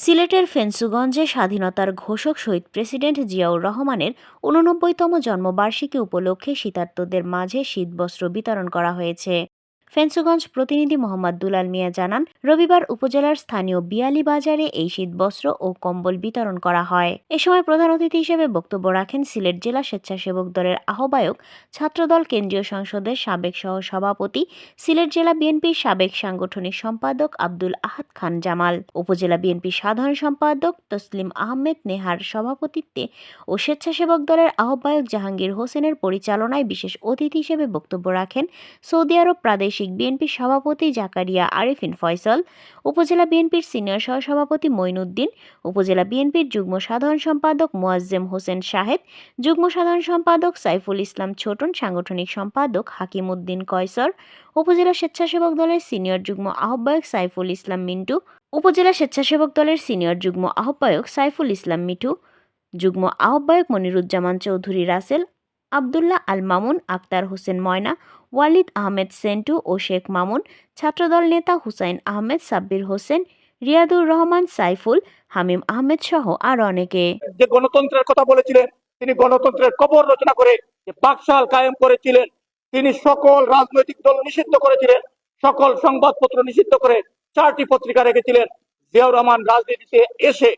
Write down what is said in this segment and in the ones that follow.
সিলেটের ফেঞ্চুগঞ্জে স্বাধীনতার ঘোষক শহীদ প্রেসিডেন্ট জিয়াউর রহমানের ৮৯তম জন্মবার্ষিকী উপলক্ষে শীতার্তদের মাঝে শীতবস্ত্র বিতরণ করা হয়েছে। ফেঞ্চুগঞ্জ প্রতিনিধি মোহাম্মদ দুলাল মিয়া জানান, রবিবার উপজেলার স্থানীয় বিয়ালী বাজারে এই শীতবস্ত্র ও কম্বল বিতরণ করা হয়। এ সময় প্রধান অতিথি হিসেবে বক্তব্য রাখেন সিলেট জেলা স্বেচ্ছাসেবক দলের আহ্বায়ক, ছাত্রদল কেন্দ্রীয় সংসদের সাবেক সহসভাপতি, সিলেট জেলা বিএনপির সাবেক সাংগঠনিক সম্পাদক আব্দুল আহাদ খান জামাল, উপজেলা বিএনপির সাধারণ সম্পাদক তসলিম আহমেদ নেহার সভাপতিত্বে ও স্বেচ্ছাসেবক দলের আহ্বায়ক জাহাঙ্গীর হোসেনের পরিচালনায় বিশেষ অতিথি হিসেবে বক্তব্য রাখেন সৌদি আরব প্রাদেশিক বিএনপির সভাপতি জাকারিয়া আরেফিন ফয়সল, উপজেলা বিএনপির সিনিয়র সহসভাপতি মঈনুদ্দিন, উপজেলা বিএনপির যুগ্ম সাধারণ সম্পাদক মোয়াজ্জেম হোসেন শাহেদ, যুগ্ম সাধারণ সম্পাদক সাইফুল ইসলাম ছোটন, সাংগঠনিক সম্পাদক হাকিম উদ্দিন কয়সর, উপজেলা স্বেচ্ছাসেবক দলের সিনিয়র যুগ্ম আহ্বায়ক সাইফুল ইসলাম মিন্টু, উপজেলা স্বেচ্ছাসেবক দলের সিনিয়র যুগ্ম আহ্বায়ক সাইফুল ইসলাম মিঠু, যুগ্ম আহ্বায়ক মনিরুজ্জামান চৌধুরী রাসেল, আবদুল্লাহ আল মামুন, আক্তার হোসেন ময়না, ওয়ালিদ আহমেদ সেন্টু ও শেখ মামুন, ছাত্রদল নেতা হুসাইন আহমেদ, সাব্বির হোসেন, রিয়াদুর রহমান সাইফুল, হামিম আহমেদ সহ আর অনেকে। যে গণতন্ত্রের কথা বলেছিলেন, তিনি গণতন্ত্রের কবর রচনা করে যে বাকশাল কায়েম করেছিলেন। তিনি সকল রাজনৈতিক দল নিষিদ্ধ করেছিলেন, সকল সংবাদপত্র নিষিদ্ধ করে 4টি পত্রিকা রেখেছিলেন। জিয়াউর রহমান রাজনীতিতে এসে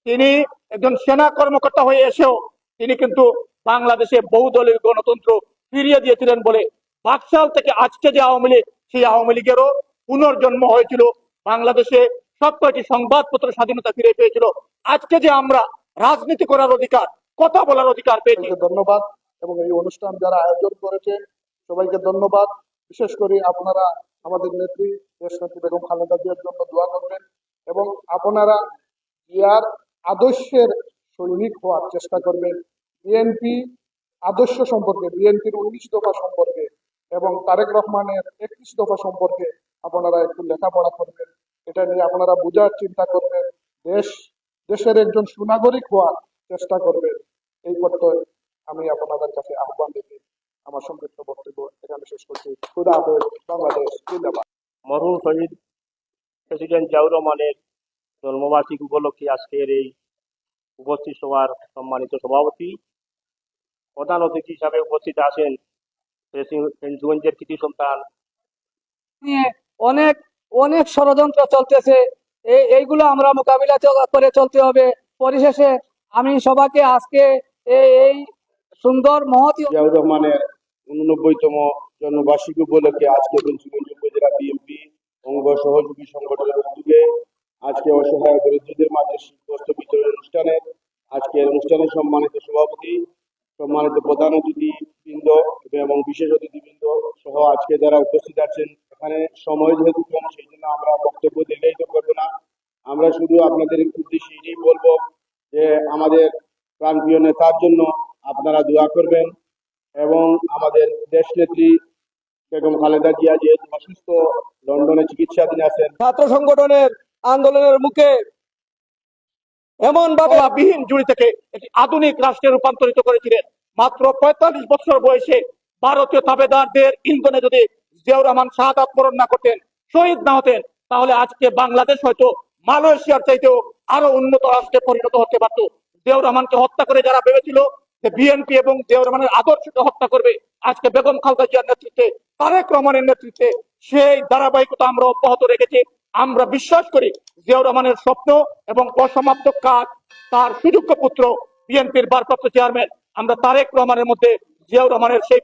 তিনি একজন সেনা কর্মকর্তা হয়ে এসেও তিনি কিন্তু বাংলাদেশে বহুদলীয় গণতন্ত্র ফিরিয়ে দিয়েছিলেন বলে বাকশাল থেকে আজকে যে আওয়ামী লীগ, সেই আওয়ামী লীগেরও পুনর্জন্ম হয়েছিল। বাংলাদেশে সব কয়টি সংবাদপত্র স্বাধীনতা ফিরে পেয়েছিল। আজকে যে আমরা রাজনীতি করার অধিকার, কথা বলার অধিকার পেয়েছি। ধন্যবাদ। এবং এই অনুষ্ঠান যারা আয়োজন করেছেন সবাইকে ধন্যবাদ। বিশেষ করে আপনারা আমাদের নেত্রী দেশনেত্রী বেগম খালেদা জিয়ার জন্য দোয়া করবেন এবং আপনারা ইয়ার আদর্শের সৈনিক হওয়ার চেষ্টা করবেন। বিএনপি আদর্শ সম্পর্কে, বিএনপির 19 দফা সম্পর্কে এবং তারেক রহমানের 31 দফা সম্পর্কে আপনারা একটু লেখাপড়া করবেন। এটা নিয়ে আপনারা বোঝার চিন্তা করবেন, দেশের একজন সুনাগরিক হওয়ার চেষ্টা করবেন। এই প্রত্যয় আমি আপনাদের কাছে আহ্বান রেখে আমার সংক্ষিপ্ত বক্তব্য এখানে শেষ করছি। খুদা হাফেজ। বাংলাদেশ জিন্দাবাদ। মরহুম শহীদ প্রেসিডেন্ট জিয়াউর রহমানের জন্মবার্ষিকী উপলক্ষে আজকের এই উপস্থিত সভার সম্মানিত সভাপতি, প্রধান অতিথি হিসাবে উপস্থিত আছেন ফেঞ্চুগঞ্জের কৃতি সন্তান। অনেক অনেক ষড়যন্ত্র চলতেছে, এইগুলো আমরা মোকাবিলা করে চলতে হবে। পরিশেষে আমি সবাইকে আজকে এই সুন্দর মহতী জিয়াউর রহমানের 89তম জন্মবার্ষিকী উপলক্ষে আজকে ফেঞ্চুগঞ্জ উপজেলা বিএনপি অঙ্গ সহযোগী সংগঠনের উদ্যোগে আজকে অসহায় দরিদ্রদের মাঝে শীতবস্ত্র বিতরণ আজকের অনুষ্ঠানের সম্মানিত সভাপতি, সম্মানিত প্রধান অতিথি বৃন্দ এবং বিশেষ অতিথিবৃন্দ সহ আজকে যারা উপস্থিত আছেন, এখানে সময় যেহেতু কম সেই জন্য আমরা বক্তব্য দীর্ঘায়িত করবো না। আমরা শুধু আপনাদের উদ্দেশ্যে এটাই বলবো যে আমাদের প্রাণপ্রিয় নেতার জন্য আপনারা দোয়া করবেন এবং আমাদের দেশ নেত্রী বেগম খালেদা জিয়া যেহেতু অসুস্থ, লন্ডনে চিকিৎসাধীন আছেন, ছাত্র সংগঠনের আন্দোলনের মুখে এমন ভাবে বিহীন জুড়ি থেকে একটি আধুনিক রাষ্ট্রে রূপান্তরিত করেছিলেন। মাত্র 45 বছর বয়সে ভারতীয় তাবেদারদের ইন্ধনে যদি জিয়াউর রহমান শাহাদাত বরণ না করতেন, শহীদ না হতেন, তাহলে আজকে বাংলাদেশ হয়তো মালয়েশিয়ার চাইতেও আরো উন্নত রাষ্ট্রে পরিণত হতে পারত। জিয়াউর রহমানকে হত্যা করে যারা ভেবেছিল যে বিএনপি এবং জিয়াউর রহমানের আদর্শকে হত্যা করবে, আজকে বেগম খালেদা জিয়ার নেতৃত্বে, তারেক রহমানের নেতৃত্বে সেই ধারাবাহিকতা আমরা অব্যাহত রেখেছি। আমরা বিশ্বাস করি জিয়াউর রহমানের স্বপ্ন এবং অসমাপ্ত কাজ তার সুযোগ্য পুত্র বিএনপির ভারপ্রাপ্ত চেয়ারম্যান আমরা তারেক রহমানের মধ্যে জিয়াউর রহমানের সেই